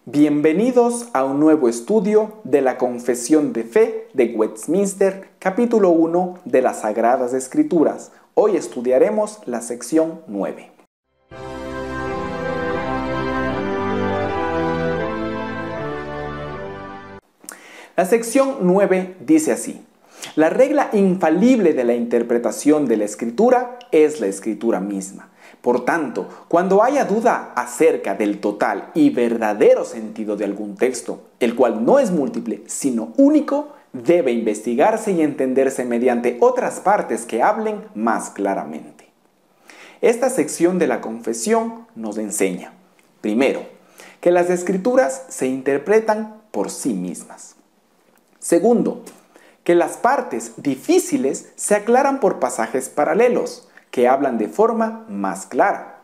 Bienvenidos a un nuevo estudio de la Confesión de Fe de Westminster, capítulo 1 de las Sagradas Escrituras. Hoy estudiaremos la sección 9. La sección 9 dice así: la regla infalible de la interpretación de la Escritura es la Escritura misma. Por tanto, cuando haya duda acerca del total y verdadero sentido de algún texto, el cual no es múltiple, sino único, debe investigarse y entenderse mediante otras partes que hablen más claramente. Esta sección de la confesión nos enseña, primero, que las Escrituras se interpretan por sí mismas. Segundo, que las partes difíciles se aclaran por pasajes paralelos, que hablan de forma más clara.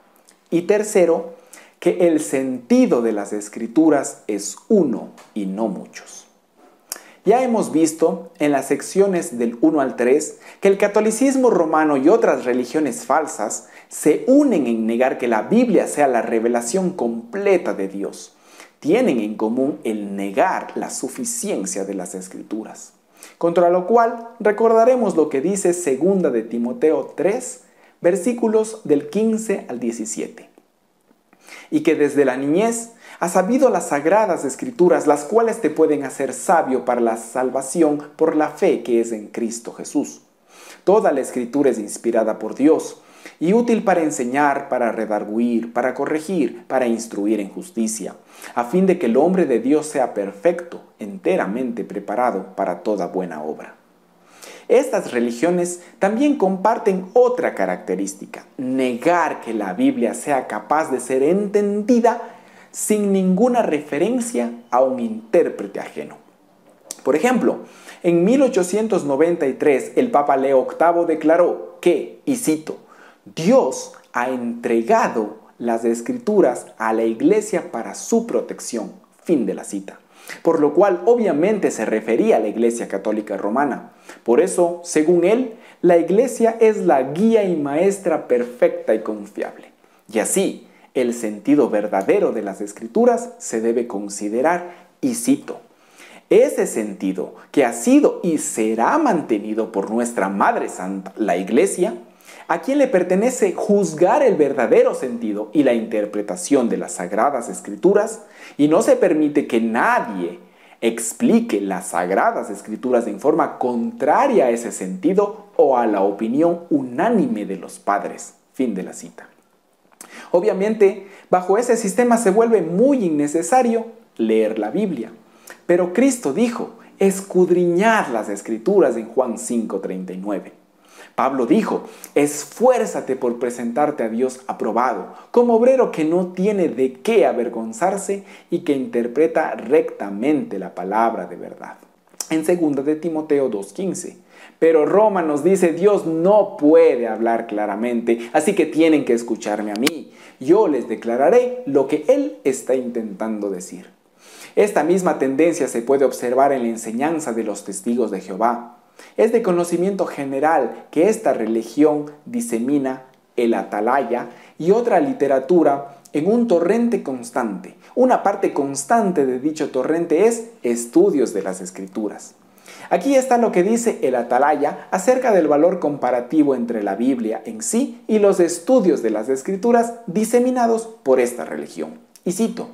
Y tercero, que el sentido de las Escrituras es uno y no muchos. Ya hemos visto en las secciones del 1 al 3 que el catolicismo romano y otras religiones falsas se unen en negar que la Biblia sea la revelación completa de Dios. Tienen en común el negar la suficiencia de las Escrituras. Contra lo cual recordaremos lo que dice 2 de Timoteo 3, versículos del 15 al 17. Y que desde la niñez has sabido las sagradas escrituras, las cuales te pueden hacer sabio para la salvación por la fe que es en Cristo Jesús. Toda la escritura es inspirada por Dios y útil para enseñar, para redarguir, para corregir, para instruir en justicia, a fin de que el hombre de Dios sea perfecto, enteramente preparado para toda buena obra. Estas religiones también comparten otra característica: negar que la Biblia sea capaz de ser entendida sin ninguna referencia a un intérprete ajeno. Por ejemplo, en 1893 el Papa Leo VIII declaró que, y cito, Dios ha entregado las Escrituras a la Iglesia para su protección. Fin de la cita. Por lo cual obviamente se refería a la Iglesia Católica Romana. Por eso, según él, la Iglesia es la guía y maestra perfecta y confiable. Y así, el sentido verdadero de las Escrituras se debe considerar, y cito, ese sentido que ha sido y será mantenido por nuestra Madre Santa, la Iglesia, a quien le pertenece juzgar el verdadero sentido y la interpretación de las Sagradas Escrituras, y no se permite que nadie explique las Sagradas Escrituras en forma contraria a ese sentido o a la opinión unánime de los padres. Fin de la cita. Obviamente, bajo ese sistema se vuelve muy innecesario leer la Biblia. Pero Cristo dijo: escudriñad las Escrituras en Juan 5:39. Pablo dijo: esfuérzate por presentarte a Dios aprobado, como obrero que no tiene de qué avergonzarse y que interpreta rectamente la palabra de verdad. En 2 de Timoteo 2:15. Pero Roma nos dice: Dios no puede hablar claramente, así que tienen que escucharme a mí. Yo les declararé lo que Él está intentando decir. Esta misma tendencia se puede observar en la enseñanza de los testigos de Jehová. Es de conocimiento general que esta religión disemina el atalaya y otra literatura en un torrente constante. Una parte constante de dicho torrente es estudios de las Escrituras. Aquí está lo que dice el atalaya acerca del valor comparativo entre la Biblia en sí y los estudios de las Escrituras diseminados por esta religión. Y cito: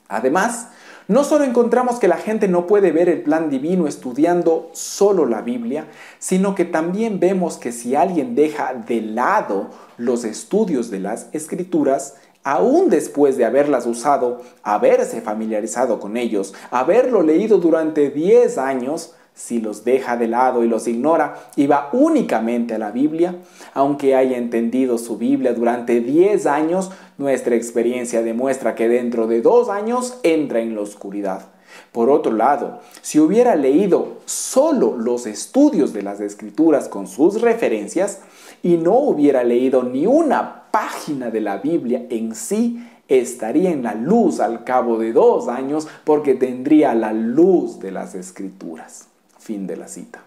además, no solo encontramos que la gente no puede ver el plan divino estudiando solo la Biblia, sino que también vemos que si alguien deja de lado los estudios de las Escrituras, aún después de haberlas usado, haberse familiarizado con ellos, haberlo leído durante 10 años, si los deja de lado y los ignora y va únicamente a la Biblia, aunque haya entendido su Biblia durante 10 años, nuestra experiencia demuestra que dentro de 2 años entra en la oscuridad. Por otro lado, si hubiera leído solo los estudios de las Escrituras con sus referencias y no hubiera leído ni una página de la Biblia en sí, estaría en la luz al cabo de 2 años porque tendría la luz de las Escrituras. Fin de la cita.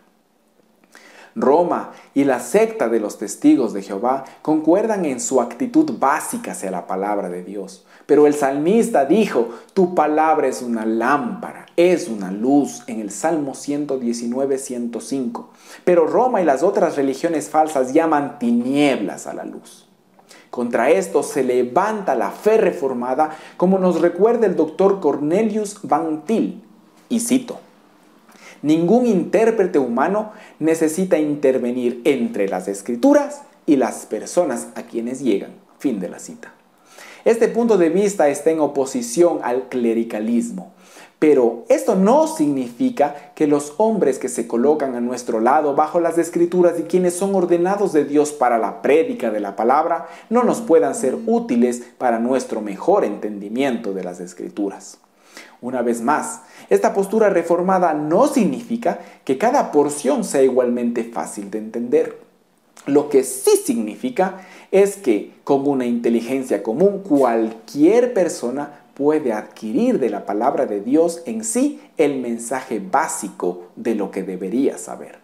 Roma y la secta de los testigos de Jehová concuerdan en su actitud básica hacia la palabra de Dios. Pero el salmista dijo, tu palabra es una lámpara, es una luz, en el Salmo 119, 105. Pero Roma y las otras religiones falsas llaman tinieblas a la luz. Contra esto se levanta la fe reformada, como nos recuerda el doctor Cornelius Van Til. Y cito, ningún intérprete humano necesita intervenir entre las escrituras y las personas a quienes llegan. Fin de la cita. Este punto de vista está en oposición al clericalismo. Pero esto no significa que los hombres que se colocan a nuestro lado bajo las escrituras y quienes son ordenados de Dios para la prédica de la palabra no nos puedan ser útiles para nuestro mejor entendimiento de las escrituras. Una vez más, esta postura reformada no significa que cada porción sea igualmente fácil de entender. Lo que sí significa es que con una inteligencia común cualquier persona puede adquirir de la palabra de Dios en sí el mensaje básico de lo que debería saber.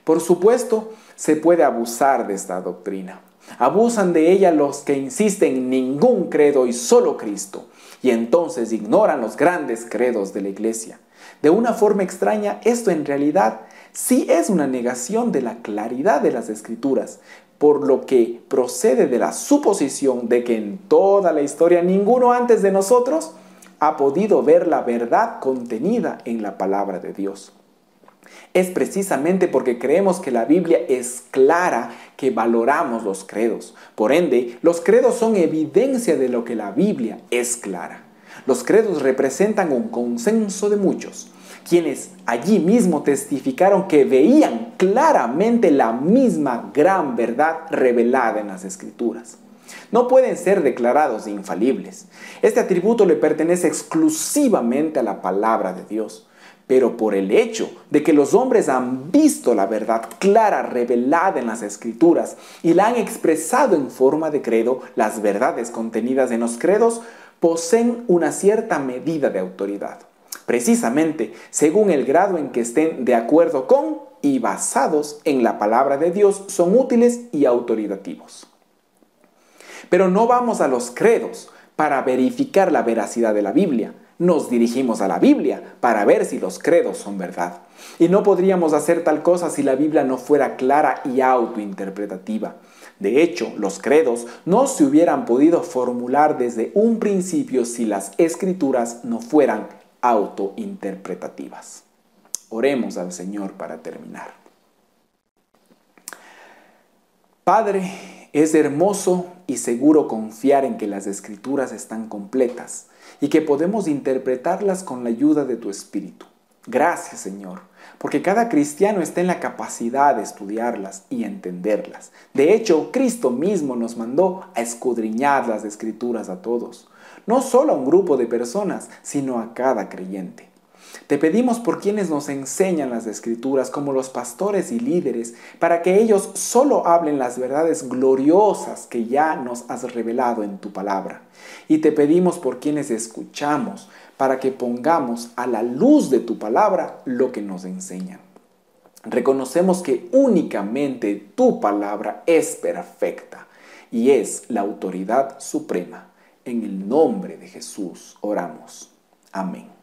Por supuesto, se puede abusar de esta doctrina. Abusan de ella los que insisten en ningún credo y solo Cristo, y entonces ignoran los grandes credos de la Iglesia. De una forma extraña, esto en realidad sí es una negación de la claridad de las Escrituras, por lo que procede de la suposición de que en toda la historia ninguno antes de nosotros ha podido ver la verdad contenida en la palabra de Dios. Es precisamente porque creemos que la Biblia es clara que valoramos los credos. Por ende, los credos son evidencia de lo que la Biblia es clara. Los credos representan un consenso de muchos, quienes allí mismo testificaron que veían claramente la misma gran verdad revelada en las Escrituras. No pueden ser declarados infalibles. Este atributo le pertenece exclusivamente a la palabra de Dios. Pero por el hecho de que los hombres han visto la verdad clara revelada en las Escrituras y la han expresado en forma de credo, las verdades contenidas en los credos poseen una cierta medida de autoridad. Precisamente según el grado en que estén de acuerdo con y basados en la palabra de Dios, son útiles y autoritativos. Pero no vamos a los credos para verificar la veracidad de la Biblia. Nos dirigimos a la Biblia para ver si los credos son verdad. Y no podríamos hacer tal cosa si la Biblia no fuera clara y autointerpretativa. De hecho, los credos no se hubieran podido formular desde un principio si las Escrituras no fueran autointerpretativas. Oremos al Señor para terminar. Padre, es hermoso y seguro confiar en que las Escrituras están completas y que podemos interpretarlas con la ayuda de tu Espíritu. Gracias, Señor, porque cada cristiano está en la capacidad de estudiarlas y entenderlas. De hecho, Cristo mismo nos mandó a escudriñar las Escrituras a todos, no solo a un grupo de personas, sino a cada creyente. Te pedimos por quienes nos enseñan las Escrituras, como los pastores y líderes, para que ellos solo hablen las verdades gloriosas que ya nos has revelado en tu palabra. Y te pedimos por quienes escuchamos, para que pongamos a la luz de tu palabra lo que nos enseñan. Reconocemos que únicamente tu palabra es perfecta y es la autoridad suprema. En el nombre de Jesús oramos. Amén.